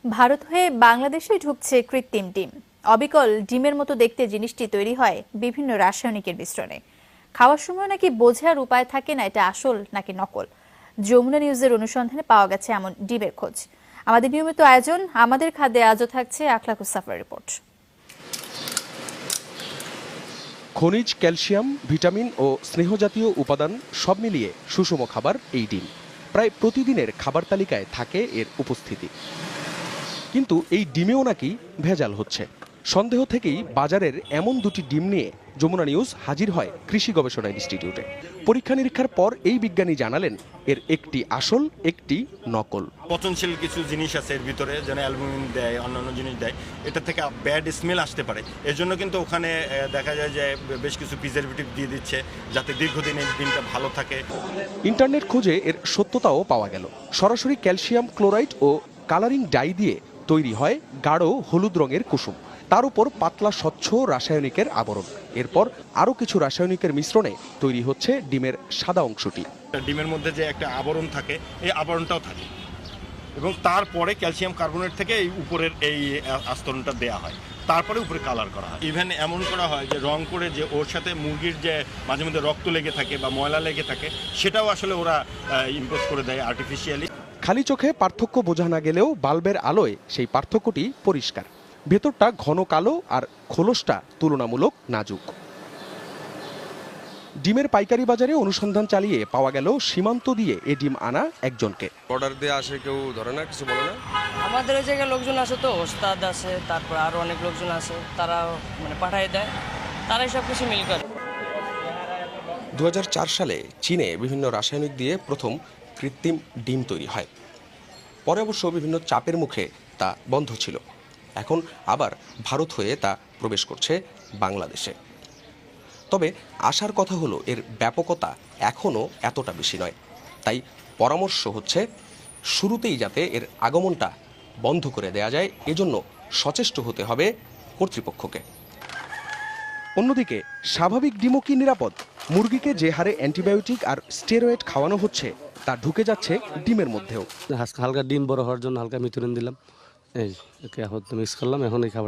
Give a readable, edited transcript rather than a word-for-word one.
ভারত হয়ে বাংলাদেশে ঢুকছে কৃত্রিম ডিম। অবিকল ডিমের মতো দেখতে জিনিসটি তৈরি হয় বিভিন্ন রাসায়নিকের মিশ্রণে। খাওয়ার সময় নাকি বোঝার উপায় থাকে না এটা আসল নাকি নকল। যমুনা নিউজের অনুসন্ধানে পাওয়া গেছে এমন ডিমের খোঁজ। আমাদের নিয়মিত আয়োজন আমাদের খাদ্যে আজও থাকছে আখলাকুস সাফার রিপোর্ট। খনিজ, ক্যালসিয়াম, ভিটামিন ও স্নেহজাতীয় উপাদান সব মিলিয়ে সুষম খাবার এই ডিম। প্রায় প্রতিদিনের খাবার তালিকায় থাকে এর উপস্থিতি। কিন্তু এই ডিমেও নাকি ভেজাল হচ্ছে। সন্দেহ থেকেই বাজারের এমন দুটি ডিম নিয়ে যমুনা নিউজ হাজির হয় কৃষি গবেষণা ইনস্টিটিউটে। পরীক্ষা নিরীক্ষার পর এই বিজ্ঞানী জানালেন এর একটি আসল, একটি নকল। পচনশীল কিছু জিনিস আছে এর ভিতরে, যেন অ্যালুমিনিয়াম দেয়, অন্যান্য জিনিস দেয়, এটা থেকে ব্যাড স্মেল আসতে পারে। এজন্য কিন্তু ওখানে দেখা যায় যে বেশ কিছু প্রিজারভেটিভ দিয়ে দিচ্ছে যাতে দীর্ঘদিন এই ডিমটা ভালো থাকে। ইন্টারনেট খুঁজে এর সত্যতাও পাওয়া গেল। সরাসরি ক্যালসিয়াম ক্লোরাইড ও কালারিং ডাই দিয়ে তৈরি হয় গাঢ় হলুদ রঙের কুসুম। তার উপর পাতলা স্বচ্ছ রাসায়নিকের আবরণ। এরপর আরও কিছু রাসায়নিকের মিশ্রণে তৈরি হচ্ছে ডিমের সাদা অংশটি। ডিমের মধ্যে যে একটা আবরণ থাকে, এই আবরণটাও থাকে এবং তারপরে ক্যালসিয়াম কার্বনেট থেকে এই উপরের এই আস্তরণটা দেয়া হয়, তারপরে উপরে কালার করা হয়। ইভেন এমন করা হয় যে রং করে যে ওর সাথে মুরগির যে মাঝে মধ্যে রক্ত লেগে থাকে বা ময়লা লেগে থাকে সেটাও আসলে ওরা ইম্পোজ করে দেয় আর্টিফিশিয়ালি। খালি চোখে পার্থক্য বোঝা না গেলেও বাল্বের আলোয় সেই পার্থক্যটি পরিষ্কার। ভেতরটা ঘন কালো আর খোলসটা তুলনামূলক নাজুক। ডিমের পাইকারি বাজারে অনুসন্ধান চালিয়ে পাওয়া গেল সীমান্ত দিয়ে এ ডিম আনা একজনকে। অর্ডার দিয়ে আসে, কেউ ধরে না, কিছু বলে না। আমাদের ওই জায়গায় লোকজন আছে, তো ওস্তাদ আছে, তারপর আরো অনেক লোকজন আছে, তারা পাঠায় দেয়, তারাই সব কিছু মিল করে। 2004 সালে চীনে বিভিন্ন রাসায়নিক দিয়ে প্রথম কৃত্রিম ডিম তৈরি হয়। পরে অবশ্য বিভিন্ন চাপের মুখে তা বন্ধ ছিল। এখন আবার ভারত হয়ে তা প্রবেশ করছে বাংলাদেশে। তবে আসার কথা হলো এর ব্যাপকতা এখনও এতটা বেশি নয়। তাই পরামর্শ হচ্ছে শুরুতেই যাতে এর আগমনটা বন্ধ করে দেয়া যায়, এজন্য সচেষ্ট হতে হবে কর্তৃপক্ষকে। অন্যদিকে স্বাভাবিক ডিমও কি নিরাপদ? মুরগিকে যে হারে অ্যান্টিবায়োটিক আর স্টেরয়েড খাওয়ানো হচ্ছে তা ঢুকে যাচ্ছে ডিমের মধ্যেও। হালকা ডিম বড় হওয়ার জন্য হালকা মিথুরিন দিলাম, এই এখন মিক্স করলাম, এখন এই খাবার